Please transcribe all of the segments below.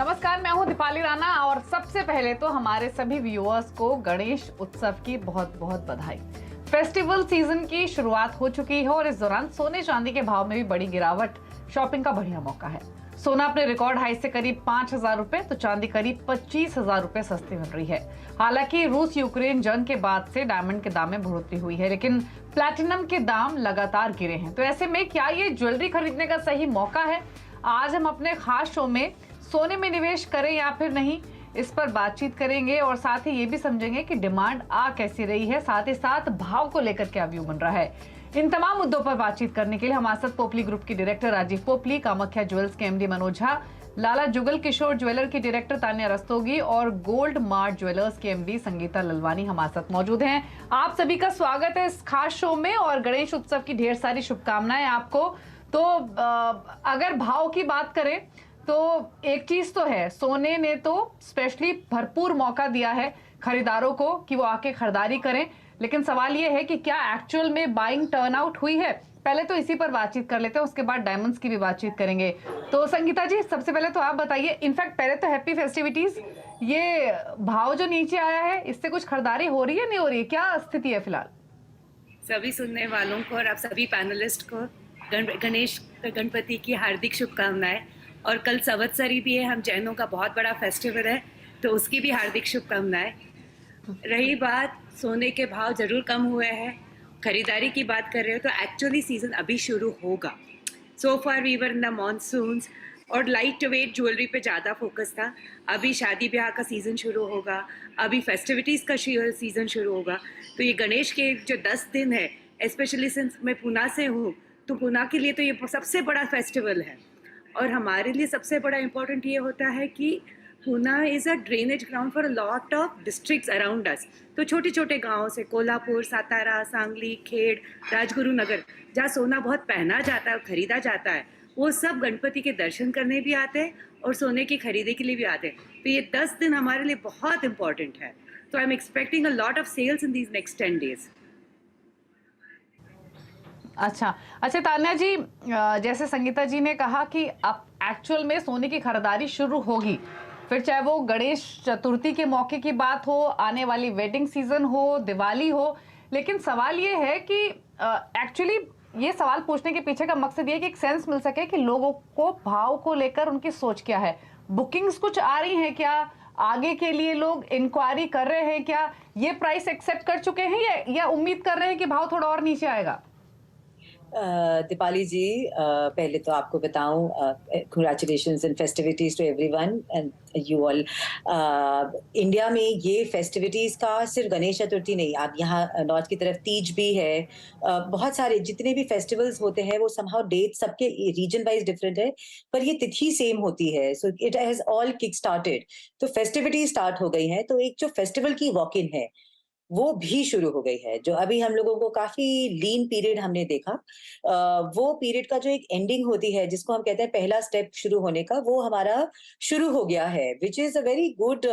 नमस्कार, मैं हूं दीपाली राणा और सबसे पहले तो हमारे सभी व्यूअर्स को गणेश उत्सव की बहुत बहुत बधाई। फेस्टिवल सीजन की शुरुआत हो चुकी है और इस दौरान सोने चांदी के भाव में भी बड़ी गिरावट शॉपिंग का बढ़िया मौका है। सोना अपने रिकॉर्ड हाई से करीब 5,000 रुपए तो चांदी करीब 25,000 रुपए सस्ती मिल रही है। हालांकि रूस यूक्रेन जंग के बाद से डायमंड के दाम में बढ़ोतरी हुई है, लेकिन प्लैटिनम के दाम लगातार गिरे हैं। तो ऐसे में क्या ये ज्वेलरी खरीदने का सही मौका है? आज हम अपने खास शो में सोने में निवेश करें या फिर नहीं, इस पर बातचीत करेंगे और साथ ही ये भी समझेंगे कि डिमांड आ कैसी रही है, साथ ही साथ भाव को लेकर क्या व्यू बन रहा है। इन तमाम मुद्दों पर बातचीत करने के लिए हमारे साथ पोपली ग्रुप की डायरेक्टर राजीव पोपली, कामाख्या ज्वेल्स के एमडी मनोज झा, लाला जुगल किशोर ज्वेलर की डायरेक्टर तान्या रस्तोगी और गोल्ड मार्ट ज्वेलर्स के एमडी संगीता ललवानी हमारे साथ मौजूद हैं। आप सभी का स्वागत है इस खास शो में और गणेश उत्सव की ढेर सारी शुभकामनाएं आपको। तो अगर भाव की बात करें तो एक चीज तो है, सोने ने तो स्पेशली भरपूर मौका दिया है खरीदारों को कि वो आके खरीदारी करें, लेकिन सवाल ये है कि क्या एक्चुअल में बाइंग टर्नआउट हुई है। पहले तो इसी पर बातचीत कर लेते हैं, उसके बाद डायमंड्स की भी बातचीत करेंगे। तो संगीता जी, सबसे पहले तो आप बताइए, इनफैक्ट पहले तो हैप्पी फेस्टिविटीज। ये भाव जो नीचे आया है, इससे कुछ खरीदारी हो रही है, नहीं हो रही है, क्या स्थिति है फिलहाल? सभी सुनने वालों को और आप सभी पैनलिस्ट को गणेश गणपति की हार्दिक शुभकामनाएं। और कल संवत्सरी भी है, हम जैनों का बहुत बड़ा फेस्टिवल है, तो उसकी भी हार्दिक शुभकामनाएं। रही बात सोने के भाव ज़रूर कम हुए हैं, खरीदारी की बात कर रहे हो तो एक्चुअली सीज़न अभी शुरू होगा। So far we were in the monsoons और लाइट वेट ज्वेलरी पे ज़्यादा फोकस था। अभी शादी ब्याह का सीज़न शुरू होगा, अभी फेस्टिविटीज़ का सीज़न शुरू होगा। तो ये गणेश के जो 10 दिन है, स्पेशली सिंस मैं पूना से हूँ, तो पूना के लिए तो ये सबसे बड़ा फेस्टिवल है। और हमारे लिए सबसे बड़ा इम्पोर्टेंट ये होता है कि Poona is a drainage ground for a lot of districts around us. तो छोटे छोटे गाँव से कोल्हापुर, सातारा, सांगली, खेड़, राजगुरुनगर, जहाँ सोना बहुत पहना जाता है और ख़रीदा जाता है, वो सब गणपति के दर्शन करने भी आते हैं और सोने की खरीदी के लिए भी आते हैं। तो ये 10 दिन हमारे लिए बहुत इम्पॉर्टेंट है। तो I am expecting a lot of sales in these next 10 days। अच्छा अच्छा, तान्या जी, जैसे संगीता जी ने कहा कि अब एक्चुअल में सोने की खरीदारी शुरू होगी, फिर चाहे वो गणेश चतुर्थी के मौके की बात हो, आने वाली वेडिंग सीजन हो, दिवाली हो, लेकिन सवाल ये है कि एक्चुअली ये सवाल पूछने के पीछे का मकसद ये है कि एक सेंस मिल सके कि लोगों को भाव को लेकर उनकी सोच क्या है। बुकिंग्स कुछ आ रही हैं क्या? आगे के लिए लोग इंक्वायरी कर रहे हैं क्या? ये प्राइस एक्सेप्ट कर चुके हैं या उम्मीद कर रहे हैं कि भाव थोड़ा और नीचे आएगा? दीपाली जी, पहले तो आपको बताऊं, congratulations and festivities to everyone and you all. India में ये फेस्टिविटीज का सिर्फ गणेश चतुर्थी नहीं, आप यहाँ नॉर्थ की तरफ तीज भी है। बहुत सारे जितने भी फेस्टिवल्स होते हैं वो समहाउ डेट सबके रीजन वाइज डिफरेंट है, पर ये तिथि सेम होती है। So it has all kick started, तो फेस्टिविटी स्टार्ट हो गई है। तो एक जो फेस्टिवल की वॉक इन है वो भी शुरू हो गई है, जो अभी हम लोगों को काफी लीन पीरियड हमने देखा। वो पीरियड का जो एक एंडिंग होती है, जिसको हम कहते हैं पहला स्टेप शुरू होने का, वो हमारा शुरू हो गया है, which is a very good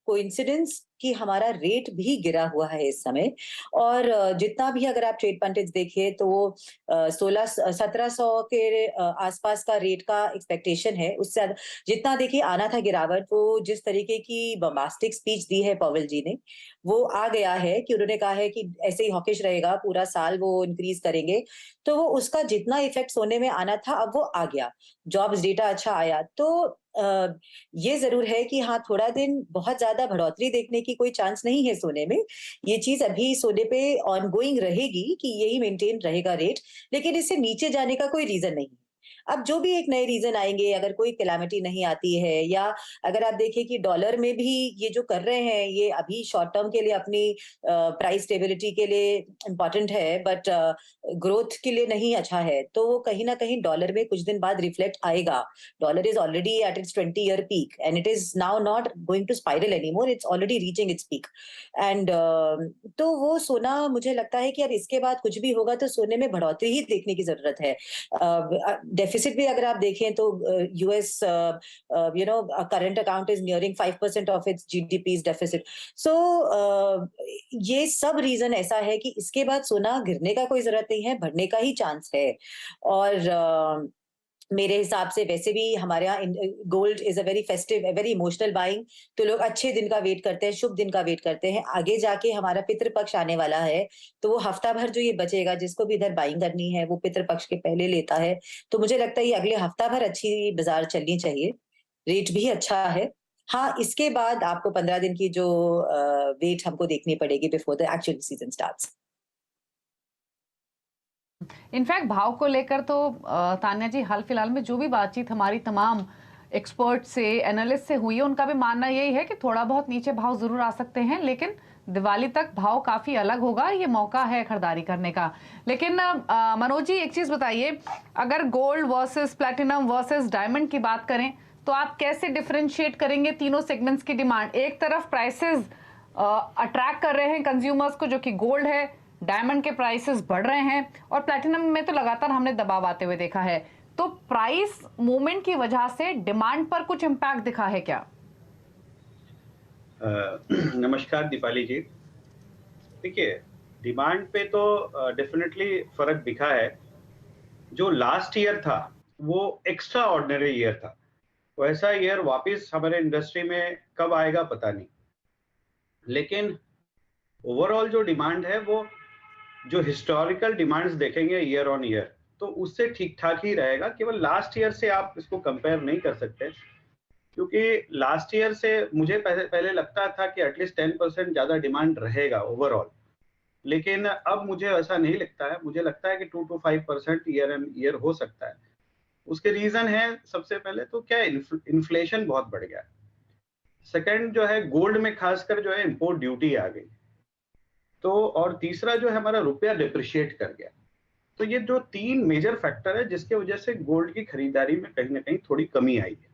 coincidence कि हमारा रेट भी गिरा हुआ है इस समय। और जितना भी अगर आप ट्रेड पंडित देखिए तो वो 1600-1700 के आसपास का रेट का एक्सपेक्टेशन है। उससे जितना देखिए आना था गिरावट, वो जिस तरीके की बम्बास्टिक स्पीच दी है पॉवेल जी ने, वो आ गया है कि उन्होंने कहा है कि ऐसे ही हॉकिश रहेगा पूरा साल, वो इंक्रीज करेंगे। तो वो उसका जितना इफेक्ट सोने में आना था अब वो आ गया। जॉब्स डेटा अच्छा आया, तो ये जरूर है कि हाँ, थोड़ा दिन बहुत ज्यादा बढ़ोतरी देखने की कोई चांस नहीं है सोने में। ये चीज अभी सोने पे ऑनगोइंग रहेगी कि यही मेंटेन रहेगा रेट, लेकिन इससे नीचे जाने का कोई रीजन नहीं। अब जो भी एक नए रीजन आएंगे, अगर कोई कैलामिटी नहीं आती है, या अगर आप देखिए कि डॉलर में भी ये जो कर रहे हैं, ये अभी शॉर्ट टर्म के लिए अपनी प्राइस स्टेबिलिटी के लिए इम्पोर्टेंट है, बट ग्रोथ के लिए नहीं अच्छा है, तो वो कहीं ना कहीं डॉलर में कुछ दिन बाद रिफ्लेक्ट आएगा। Dollar is already at its 20-year peak and it is now not going to spiral anymore, it's already reaching its peak. And तो वो सोना, मुझे लगता है कि यार इसके बाद कुछ भी होगा तो सोने में बढ़ोतरी ही देखने की जरूरत है। डेफिसिट भी अगर आप देखें तो US current account is nearing 5% of its GDP deficit. So ये सब रीजन ऐसा है कि इसके बाद सोना गिरने का कोई जरूरत नहीं है, बढ़ने का ही चांस है। और मेरे हिसाब से वैसे भी हमारे यहाँ gold is a very festive, very emotional buying. तो लोग अच्छे दिन का वेट करते हैं, शुभ दिन का वेट करते हैं। आगे जाके हमारा पितृपक्ष आने वाला है, तो वो हफ्ता भर जो ये बचेगा, जिसको भी इधर बाइंग करनी है वो पितृपक्ष के पहले लेता है। तो मुझे लगता है ये अगले हफ्ता भर अच्छी बाजार चलनी चाहिए, रेट भी अच्छा है। हाँ, इसके बाद आपको 15 दिन की जो वेट हमको देखनी पड़ेगी before the actual season starts. In fact भाव को लेकर तो तान्या जी, हाल फिलहाल में जो भी बातचीत हमारी तमाम एक्सपर्ट से, एनालिस्ट से हुई है, उनका भी मानना यही है कि थोड़ा बहुत नीचे भाव जरूर आ सकते हैं, लेकिन दिवाली तक भाव काफी अलग होगा। ये मौका है खरीदारी करने का। लेकिन मनोज जी, एक चीज बताइए, अगर gold versus platinum versus diamond की बात करें तो आप कैसे डिफरेंशिएट करेंगे तीनों सेगमेंट्स की डिमांड? एक तरफ प्राइसेस अट्रैक्ट कर रहे हैं कंज्यूमर्स को, जो कि गोल्ड है, डायमंड के प्राइसेस बढ़ रहे हैं, और प्लैटिनम में तो लगातार हमने दबाव आते हुए देखा है। तो प्राइस मूवमेंट की वजह से डिमांड पर कुछ इम्पैक्ट दिखा है क्या? नमस्कार दीपाली जी। देखिए, डिमांड पे तो डेफिनेटली फर्क दिखा है। जो लास्ट ईयर था वो एक्स्ट्रा ऑर्डिनरी ईयर था, वैसा ईयर वापस हमारे इंडस्ट्री में कब आएगा पता नहीं। लेकिन ओवरऑल जो डिमांड है वो जो हिस्टोरिकल डिमांड्स देखेंगे ईयर ऑन ईयर, तो उससे ठीक ठाक ही रहेगा। केवल लास्ट ईयर से आप इसको कंपेयर नहीं कर सकते, क्योंकि लास्ट ईयर से मुझे पहले लगता था कि एटलीस्ट 10% ज्यादा डिमांड रहेगा ओवरऑल, लेकिन अब मुझे ऐसा नहीं लगता है। मुझे लगता है कि 2 to 5% ईयर एंड ईयर हो सकता है। उसके रीजन है, सबसे पहले तो क्या, इन्फ्लेशन बहुत बढ़ गया। सेकंड जो है, गोल्ड में खासकर जो है इंपोर्ट ड्यूटी आ गई। तो और तीसरा जो है, हमारा रुपया डिप्रिशिएट कर गया। तो ये जो 3 मेजर फैक्टर है जिसके वजह से गोल्ड की खरीदारी में कहीं ना कहीं थोड़ी कमी आई है।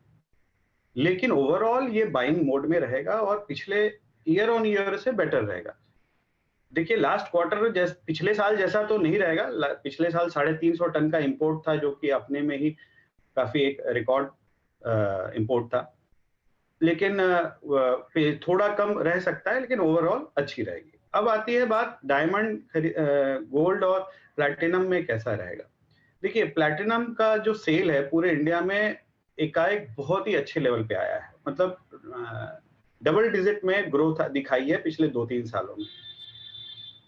लेकिन ओवरऑल ये बाइंग मोड में रहेगा और पिछले ईयर ऑन ईयर से बेटर रहेगा। देखिए, लास्ट क्वार्टर पिछले साल जैसा तो नहीं रहेगा। पिछले साल 350 टन का इंपोर्ट था, जो कि अपने में ही काफी एक रिकॉर्ड इंपोर्ट था। लेकिन थोड़ा कम रह सकता है, लेकिन ओवरऑल अच्छी रहेगी। अब आती है बात डायमंड, गोल्ड और प्लैटिनम में कैसा रहेगा। देखिए, प्लैटिनम का जो सेल है पूरे इंडिया में एकाएक बहुत ही अच्छे लेवल पे आया है। मतलब डबल डिजिट में ग्रोथ दिखाई है पिछले 2-3 सालों में।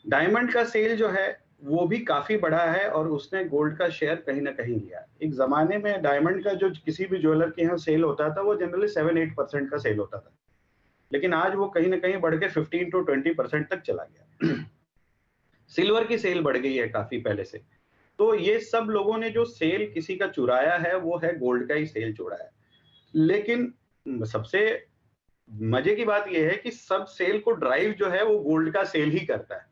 डायमंड का सेल जो है वो भी काफी बड़ा है और उसने गोल्ड का शेयर कहीं ना कहीं लिया। एक जमाने में डायमंड का जो किसी भी ज्वेलर के यहाँ सेल होता था वो जनरली 7-8% का सेल होता था, लेकिन आज वो कहीं ना कहीं बढ़ के 15 to 20% तक चला गया। सिल्वर की सेल बढ़ गई है काफी पहले से। तो ये सब लोगों ने जो सेल किसी का चुराया है वो है गोल्ड का ही सेल चुराया है। लेकिन सबसे मजे की बात यह है कि सब सेल को ड्राइव जो है वो गोल्ड का सेल ही करता है,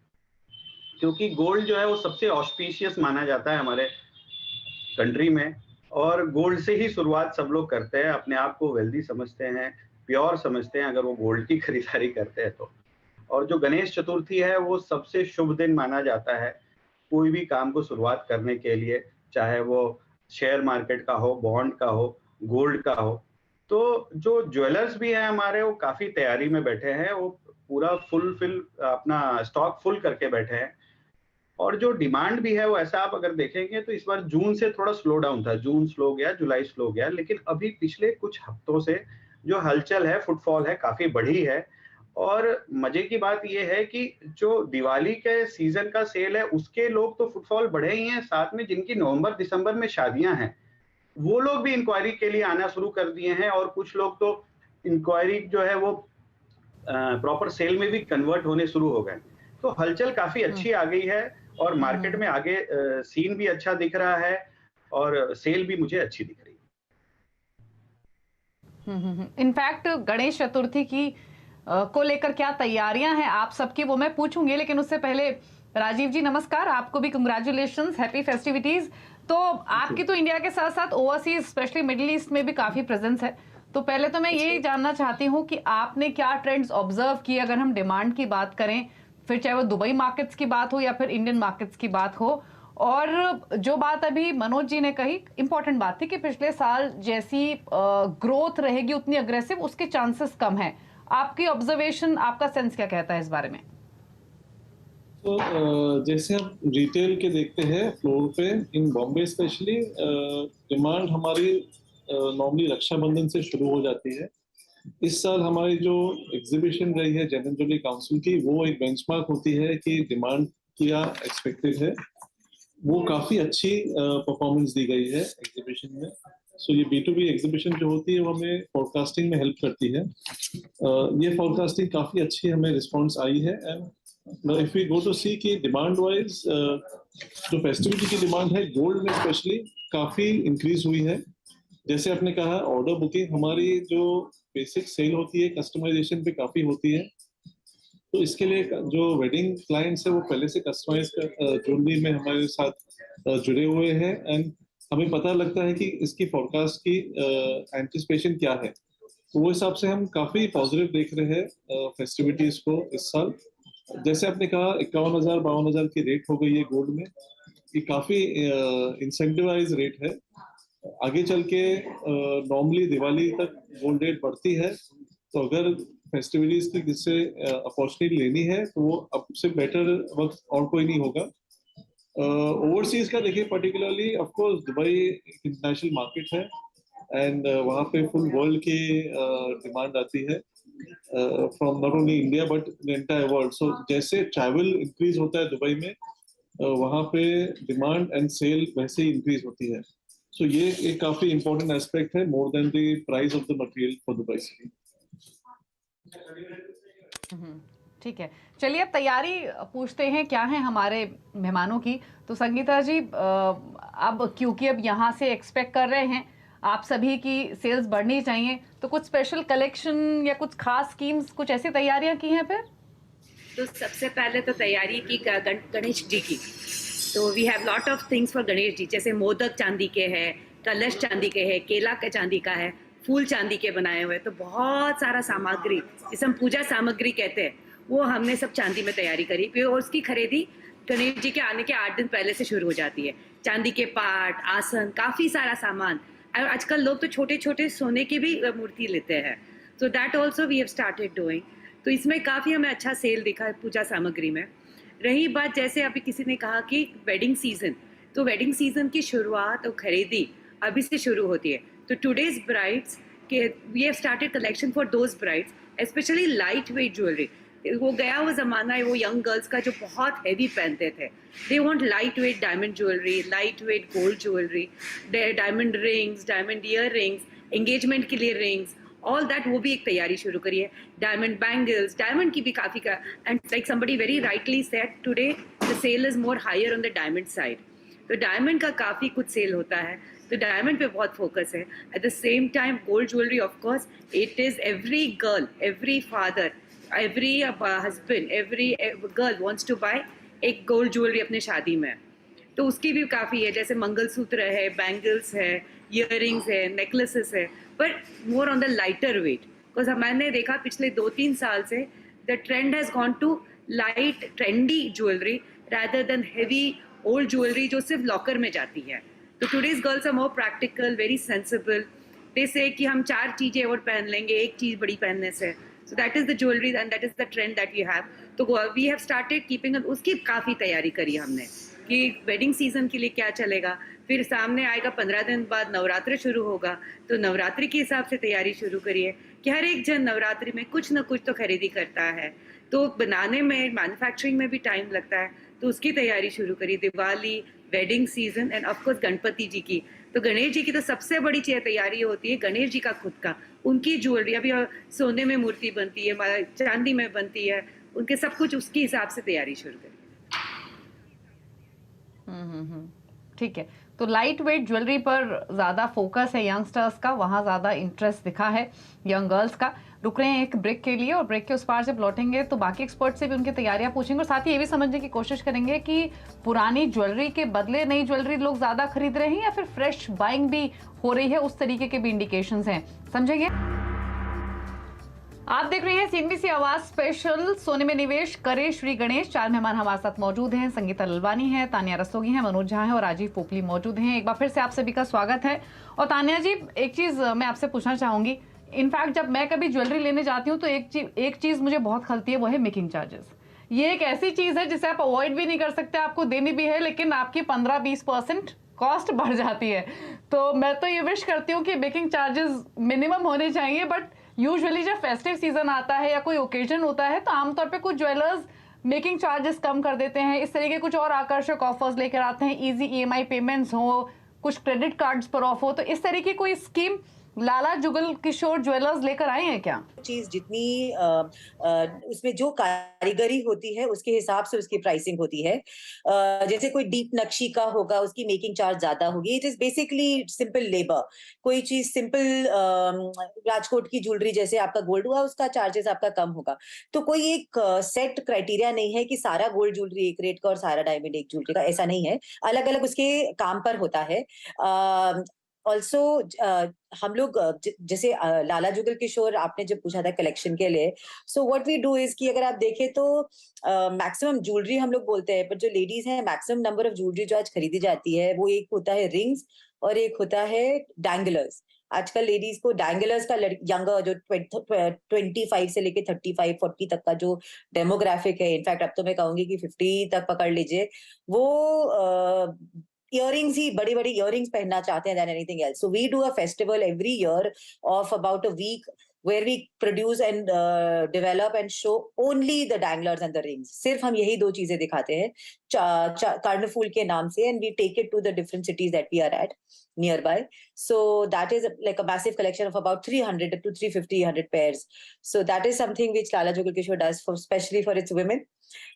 क्योंकि गोल्ड जो है वो सबसे ऑस्पिशियस माना जाता है हमारे कंट्री में, और गोल्ड से ही शुरुआत सब लोग करते हैं। अपने आप को वेल्दी समझते हैं, प्योर समझते हैं अगर वो गोल्ड की खरीदारी करते हैं तो। और जो गणेश चतुर्थी है वो सबसे शुभ दिन माना जाता है कोई भी काम को शुरुआत करने के लिए, चाहे वो शेयर मार्केट का हो, बॉन्ड का हो, गोल्ड का हो। तो जो ज्वेलर्स भी हैं हमारे, वो काफी तैयारी में बैठे हैं, वो पूरा फुल अपना स्टॉक फुल करके बैठे हैं। और जो डिमांड भी है वो ऐसा, आप अगर देखेंगे तो इस बार जून से थोड़ा स्लो डाउन था। जून स्लो गया, जुलाई स्लो गया, लेकिन अभी पिछले कुछ हफ्तों से जो हलचल है, फुटफॉल है, काफी बढ़ी है। और मजे की बात यह है कि जो दिवाली के सीजन का सेल है उसके लोग तो फुटफॉल बढ़े ही हैं, साथ में जिनकी नवंबर दिसंबर में शादियां हैं वो लोग भी इंक्वायरी के लिए आना शुरू कर दिए हैं। और कुछ लोग तो इंक्वायरी जो है वो प्रॉपर सेल में भी कन्वर्ट होने शुरू हो गए। तो हलचल काफी अच्छी आ गई है और मार्केट में आगे सीन भी अच्छा दिख रहा है और सेल भी मुझे अच्छी दिख रही है। इनफैक्ट गणेश चतुर्थी की को लेकर क्या तैयारियां हैं आप सबकी, वो मैं पूछूंगी, लेकिन उससे पहले राजीव जी नमस्कार, आपको भी कंग्रेचुलेशंस, हैप्पी फेस्टिविटीज। तो आपकी तो इंडिया के साथ साथ ओवरसीज, स्पेशली मिडिल ईस्ट में भी काफी प्रेजेंस है। तो पहले तो मैं ये जानना चाहती हूँ कि आपने क्या ट्रेंड्स ऑब्जर्व किए, अगर हम डिमांड की बात करें, फिर चाहे वो दुबई मार्केट्स की बात हो या फिर इंडियन मार्केट्स की बात हो। और जो बात अभी मनोज जी ने कही, इंपॉर्टेंट बात थी कि पिछले साल जैसी ग्रोथ रहेगी उतनी अग्रेसिव उसके चांसेस कम है। आपकी ऑब्जर्वेशन, आपका सेंस क्या कहता है इस बारे में? तो जैसे आप रिटेल के देखते हैं फ्लोर पे इन बॉम्बे स्पेशली, डिमांड हमारी नॉर्मली रक्षाबंधन से शुरू हो जाती है। इस साल हमारी जो एग्जीबिशन रही है जनरल ज्वेलरी काउंसिल की, वो एक बेंचमार्क होती है कि डिमांड क्या एक्सपेक्टेड है। वो काफी अच्छी परफॉर्मेंस दी गई है एग्जीबिशन में। सो ये B2B एग्जीबिशन जो होती है वो हमें फोरकास्टिंग में हेल्प करती है। ये फोरकास्टिंग काफी अच्छी हमें रिस्पॉन्स आई है। And if we go to see कि डिमांड वाइज जो फेस्टिविटी की डिमांड है गोल्ड में स्पेशली काफी इंक्रीज हुई है। जैसे आपने कहा ऑर्डर बुकिंग हमारी जो बेसिक सेल होती है कस्टमाइजेशन पे काफी होती है। तो इसके लिए जो वेडिंग क्लाइंट्स है वो पहले से कस्टमाइज ज्वेलरी में हमारे साथ जुड़े हुए हैं। एंड हमें पता लगता है कि इसकी फोरकास्ट की एंटिसिपेशन क्या है। तो वो हिसाब से हम काफी पॉजिटिव देख रहे हैं फेस्टिविटीज को इस साल। जैसे आपने कहा 51,000-52,000 की रेट हो गई है गोल्ड में, ये काफी इंसेंटिवाइज रेट है। आगे चल के नॉर्मली दिवाली तक गोल्ड रेट बढ़ती है। तो अगर फेस्टिविटीज की जिससे अपॉर्चुनिटी लेनी है तो वो अब से बेटर वक्त और कोई नहीं होगा। ओवरसीज का देखिए particularly of course Dubai international market है एंड वहाँ पे फुल वर्ल्ड की डिमांड आती है from not only India but the entire world. So जैसे ट्रैवल इंक्रीज होता है दुबई में, वहाँ पे डिमांड एंड सेल वैसे ही इंक्रीज होती है। सो ये एक काफी इंपॉर्टेंट एस्पेक्ट है more than the price of the material for Dubai city. ठीक है, चलिए अब तैयारी पूछते हैं क्या है हमारे मेहमानों की। तो संगीता जी, अब क्योंकि अब यहाँ से एक्सपेक्ट कर रहे हैं आप सभी की सेल्स बढ़नी चाहिए, तो कुछ स्पेशल कलेक्शन या कुछ खास स्कीम्स, कुछ ऐसी तैयारियां की हैं फिर? तो सबसे पहले तो तैयारी की गणेश जी की। तो we have lot of things for Ganesh ji, जैसे मोदक चांदी के हैं, कलश चांदी के हैं, केला के चांदी का है, फूल चांदी के बनाए हुए। तो बहुत सारा सामग्री जिसे हम पूजा सामग्री कहते हैं वो हमने सब चांदी में तैयारी करी। फिर उसकी खरीदी गणेश जी के आने के 8 दिन पहले से शुरू हो जाती है। चांदी के पाट, आसन, काफ़ी सारा सामान। आजकल लोग तो छोटे छोटे सोने की भी मूर्ति लेते हैं। So that also we have started doing. तो इसमें काफ़ी हमें अच्छा सेल दिखा है पूजा सामग्री में। रही बात, जैसे अभी किसी ने कहा कि वेडिंग सीजन, तो वेडिंग सीजन की शुरुआत और खरीदी अभी से शुरू होती है। तो टुडेज ब्राइड्स के we have started collection for those brides specially light weight jewellery. वो गया वो ज़माना है वो यंग गर्ल्स का जो बहुत हैवी पहनते थे। They want light weight diamond jewellery, light weight gold jewellery, diamond rings, diamond year rings, engagement के लिए रिंग्स, ऑल दैट। वो भी एक तैयारी शुरू करी है। डायमंड बैंगल्स, डायमंड की भी काफ़ी का, and like somebody very rightly said today the sale is more higher on the diamond side. तो डायमंड का काफ़ी कुछ सेल होता है, तो डायमंड पे बहुत फोकस है। At the same time gold jewellery, of course it is every girl, every father, every husband, every girl wants to buy एक गोल्ड ज्वेलरी अपने शादी में। तो उसकी भी काफ़ी है, जैसे मंगलसूत्र है, बैंगल्स है, ईयरिंग्स है, नेकलेसेस है, पर more on the lighter weight. Because मैंने देखा पिछले 2-3 साल से the trend has gone to light trendy jewellery rather than heavy old jewellery जो सिर्फ लॉकर में जाती है। तो today's girls are more practical, very sensible. जैसे कि हम 4 चीज़ें और पहन लेंगे एक चीज़ बड़ी पहनने से। So that is the jewelry and that is the trend that we have. तो we have started keeping उसकी काफ़ी तैयारी करी हमने कि वेडिंग सीजन के लिए क्या चलेगा। फिर सामने आएगा 15 दिन बाद नवरात्रि शुरू होगा, तो नवरात्रि के हिसाब से तैयारी शुरू करिए कि हर एक जन नवरात्रि में कुछ ना कुछ तो खरीदी करता है। तो बनाने में, मैन्युफैक्चरिंग में भी टाइम लगता है, तो उसकी तैयारी शुरू करी। Diwali, wedding season and of course Ganpati ji की। तो गणेश जी की तो सबसे बड़ी तैयारी होती है गणेश जी का खुद का, उनकी ज्वेलरी। अभी सोने में मूर्ति बनती है, चांदी में बनती है, उनके सब कुछ उसके हिसाब से तैयारी शुरू करी। ठीक है, तो लाइट वेट ज्वेलरी पर ज़्यादा फोकस है यंगस्टर्स का, वहाँ ज़्यादा इंटरेस्ट दिखा है यंग गर्ल्स का। रुक रहे हैं एक ब्रेक के लिए और ब्रेक के उस पार जब लौटेंगे तो बाकी एक्सपर्ट से भी उनकी तैयारियां पूछेंगे और साथ ही ये भी समझने की कोशिश करेंगे कि पुरानी ज्वेलरी के बदले नई ज्वेलरी लोग ज़्यादा खरीद रहे हैं या फिर फ्रेश बाइंग भी हो रही है, उस तरीके के भी इंडिकेशंस हैं, समझेंगे। आप देख रहे हैं CNBC आवाज स्पेशल सोने में निवेश करे श्री गणेश। 4 मेहमान हमारे साथ मौजूद हैं। संगीता ललवानी है, तानिया रस्तोगी हैं, मनोज झा हैं और राजीव पोपली मौजूद हैं। एक बार फिर से आप सभी का स्वागत है। और तानिया जी, एक चीज मैं आपसे पूछना चाहूंगी। इनफैक्ट जब मैं कभी ज्वेलरी लेने जाती हूँ तो एक चीज मुझे बहुत खलती है, वो है मेकिंग चार्जेस। ये एक ऐसी चीज है जिसे आप अवॉइड भी नहीं कर सकते, आपको देनी भी है, लेकिन आपकी 15-20% कॉस्ट बढ़ जाती है। तो मैं तो ये विश करती हूँ कि मेकिंग चार्जेस मिनिमम होने चाहिए, बट यूजुअली जब फेस्टिव सीजन आता है या कोई ओकेजन होता है तो आमतौर पे कुछ ज्वेलर्स मेकिंग चार्जेस कम कर देते हैं, इस तरीके कुछ और आकर्षक ऑफर्स लेकर आते हैं, इजी ईएमआई पेमेंट्स हो, कुछ क्रेडिट कार्ड्स पर ऑफ हो। तो इस तरह की कोई स्कीम लाला जुगल किशोर ज्वेलर्स लेकर आए हैं क्या? चीज जितनी उसमें जो कारीगरी होती है उसके हिसाब से उसकी प्राइसिंग होती है। जैसे कोई डीप नक्शी का होगा उसकी मेकिंग चार्ज ज्यादा होगी। It is basically simple labour. कोई चीज सिंपल राजकोट की ज्वेलरी जैसे आपका गोल्ड हुआ उसका चार्जेस आपका कम होगा। तो कोई एक सेट क्राइटेरिया नहीं है कि सारा गोल्ड ज्वेलरी एक रेट का और सारा डायमंड एक ज्वेलरी का, ऐसा नहीं है। अलग अलग उसके काम पर होता है। ऑल्सो हम लोग जैसे लाला जुगल किशोर आपने जब पूछा था कलेक्शन के लिए, so what we do is कि अगर आप देखें तो मैक्सिमम ज्वेलरी हम लोग बोलते हैं, पर जो लेडीज हैं मैक्सिमम नंबर ऑफ ज्वेलरी जो आज खरीदी जाती है वो एक होता है रिंग्स और एक होता है डैंगलर्स। आजकल लेडीज को डैंगलर्स का यंगर जो 25 से लेके 35-40 तक का जो डेमोग्राफिक है, इनफैक्ट अब तो मैं कहूंगी कि 50 तक पकड़ लीजिए, वो इयरिंग्स ही बड़ी बड़ी इयरिंग्स पहनना चाहते हैं than anything else. So we do a festival every year of about a week where we produce and develop and show only the danglers and the rings. सिर्फ हम यही दो चीजें दिखाते हैं कार्निफूल के नाम से, and we take it to the different cities that we are at nearby. So that is like a massive collection of about 300 to 350 pairs. So that is something which Lala Jugal Kishore does for especially for its women.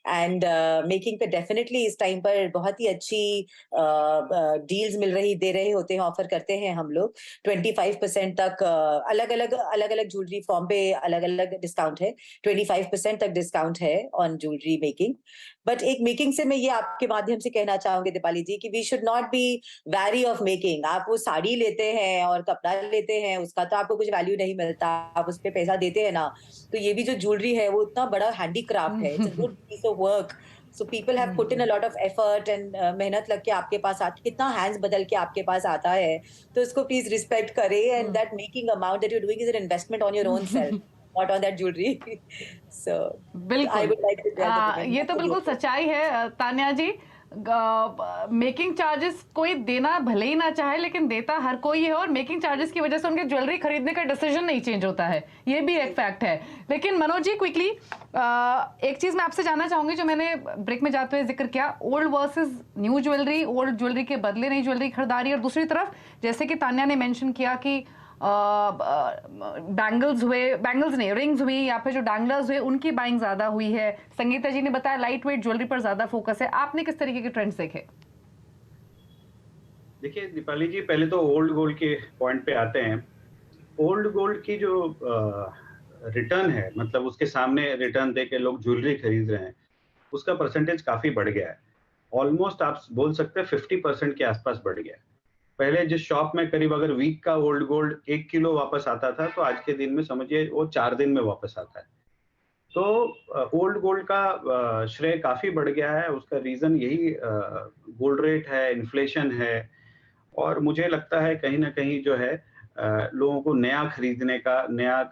And making पे definitely इस time पर बहुत ही अच्छी deals दे रहे होते हैं, offer करते हैं हम लोग। 25% तक अलग अलग ज्वेलरी फॉर्म पे अलग अलग डिस्काउंट है। 25% तक डिस्काउंट है ऑन ज्वेलरी मेकिंग। बट एक मेकिंग से मैं ये आपके माध्यम से कहना चाहूंगी दीपाली जी कि we should not be wary of making. आप वो साड़ी लेते हैं और कपड़ा लेते हैं उसका तो आपको कुछ वैल्यू नहीं मिलता, आप उस पर पैसा देते हैं ना, तो ये भी जो ज्वेलरी है वो इतना बड़ा हैंडीक्राफ्ट है, it's a good piece of work. So people have put in a lot of effort and मेहनत लग के आपके पास कितना हैंड्स बदल के आपके पास आता है, तो इसको प्लीज रिस्पेक्ट करें। and that making amount that you're doing is an investment on your own self, not on that jewelry. So बिल्कुल I would like to tell the women ये तो बिल्कुल सच्चाई है तान्या जी। मेकिंग चार्जेस कोई देना भले ही ना चाहे लेकिन देता हर कोई है, और मेकिंग चार्जेस की वजह से उनके ज्वेलरी खरीदने का डिसीजन नहीं चेंज होता है, ये भी एक फैक्ट है। लेकिन मनोज जी क्विकली एक चीज मैं आपसे जानना चाहूंगी जो मैंने ब्रेक में जाते हुए जिक्र किया, old versus new jewellery, old jewellery के बदले नई ज्वेलरी खरीदारी, और दूसरी तरफ जैसे कि तान्या ने मेंशन किया कि बैंगल्स हुए, बैंगल्स नहीं रिंग्स हुई या फिर जो डैंगलर्स हुए उनकी बाइंग ज्यादा हुई है। संगीता जी ने बताया लाइट वेट ज्वेलरी पर ज्यादा फोकस है। आपने किस तरीके के ट्रेंड्स देखे? देखिए दीपाली जी, पहले तो ओल्ड गोल्ड के पॉइंट पे आते हैं। ओल्ड गोल्ड की जो रिटर्न है, मतलब उसके सामने रिटर्न दे के लोग ज्वेलरी खरीद रहे हैं, उसका परसेंटेज काफी बढ़ गया है। ऑलमोस्ट आप बोल सकते हैं 50% के आसपास बढ़ गया है। पहले जिस शॉप में करीब अगर वीक का ओल्ड गोल्ड 1 किलो वापस आता था, तो आज के दिन में समझिए वो 4 दिन में वापस आता है। तो ओल्ड गोल्ड का श्रेय काफी बढ़ गया है। उसका रीजन यही गोल्ड रेट है, इन्फ्लेशन है, और मुझे लगता है कहीं ना कहीं जो है लोगों को नया खरीदने का, नया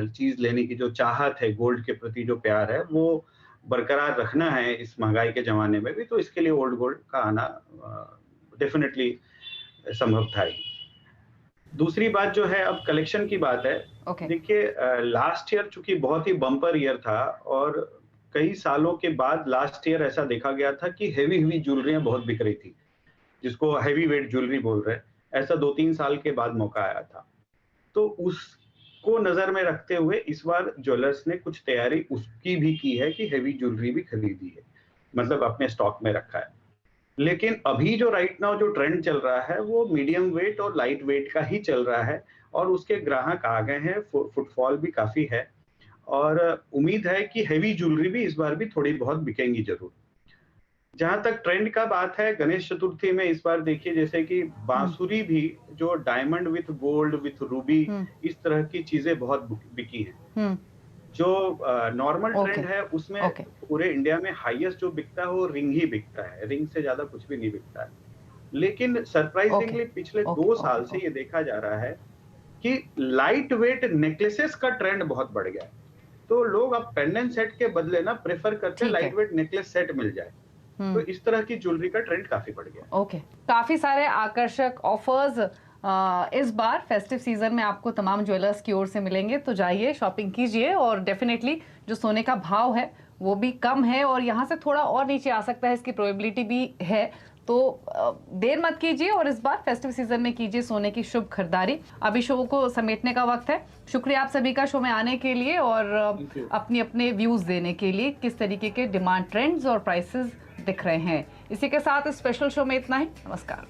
चीज लेने की जो चाहत है, गोल्ड के प्रति जो प्यार है, वो बरकरार रखना है इस महंगाई के जमाने में भी। तो इसके लिए ओल्ड गोल्ड का आना डेफिनेटली संभव था ही। दूसरी बात जो है, अब कलेक्शन की बात है। देखिए लास्ट ईयर चूंकि बहुत ही बम्पर ईयर था, और कई सालों के बाद लास्ट ईयर ऐसा देखा गया था कि हेवी ज्वेलरियां बहुत बिक रही थी, जिसको हैवी वेट ज्वेलरी बोल रहे हैं। ऐसा 2-3 साल के बाद मौका आया था। तो उसको नजर में रखते हुए इस बार ज्वेलर्स ने कुछ तैयारी उसकी भी की है कि हेवी ज्वेलरी भी खरीदी है, मतलब अपने स्टॉक में रखा है। लेकिन अभी जो राइट नाउ जो ट्रेंड चल रहा है वो मीडियम वेट और लाइट वेट का ही चल रहा है, और उसके ग्राहक आ गए हैं, फुटफॉल भी काफी है, और उम्मीद है कि हेवी ज्वेलरी भी इस बार भी थोड़ी बहुत बिकेंगी जरूर। जहां तक ट्रेंड का बात है, गणेश चतुर्थी में इस बार देखिए जैसे कि बांसुरी भी जो diamond with gold with Ruby, इस तरह की चीजें बहुत बिकी हैं। जो नॉर्मल ट्रेंड है उसमें पूरे इंडिया में हाईएस्ट जो बिकता है वो रिंग ही बिकता है, रिंग से ज्यादा कुछ भी नहीं बिकता है। लेकिन सरप्राइजिंगली पिछले 2 साल से ये देखा जा रहा है कि लाइट वेट नेकलेसेस का ट्रेंड बहुत बढ़ गया है। तो लोग अब पेंडेंट सेट के बदले ना प्रेफर करते हैं ठीक है। लाइट वेट नेकलेस सेट मिल जाए। तो इस तरह की ज्वेलरी का ट्रेंड काफी बढ़ गया। ओके, काफी सारे आकर्षक ऑफर्स इस बार फेस्टिव सीजन में आपको तमाम ज्वेलर्स की ओर से मिलेंगे, तो जाइए शॉपिंग कीजिए। और डेफिनेटली जो सोने का भाव है वो भी कम है और यहाँ से थोड़ा और नीचे आ सकता है, इसकी प्रोबेबिलिटी भी है। तो देर मत कीजिए और इस बार फेस्टिव सीजन में कीजिए सोने की शुभ खरीदारी। अभी शो को समेटने का वक्त है। शुक्रिया आप सभी का शो में आने के लिए और अपने अपने व्यूज देने के लिए, किस तरीके के डिमांड ट्रेंड्स और प्राइसेस दिख रहे हैं। इसी के साथ इस स्पेशल शो में इतना ही। नमस्कार।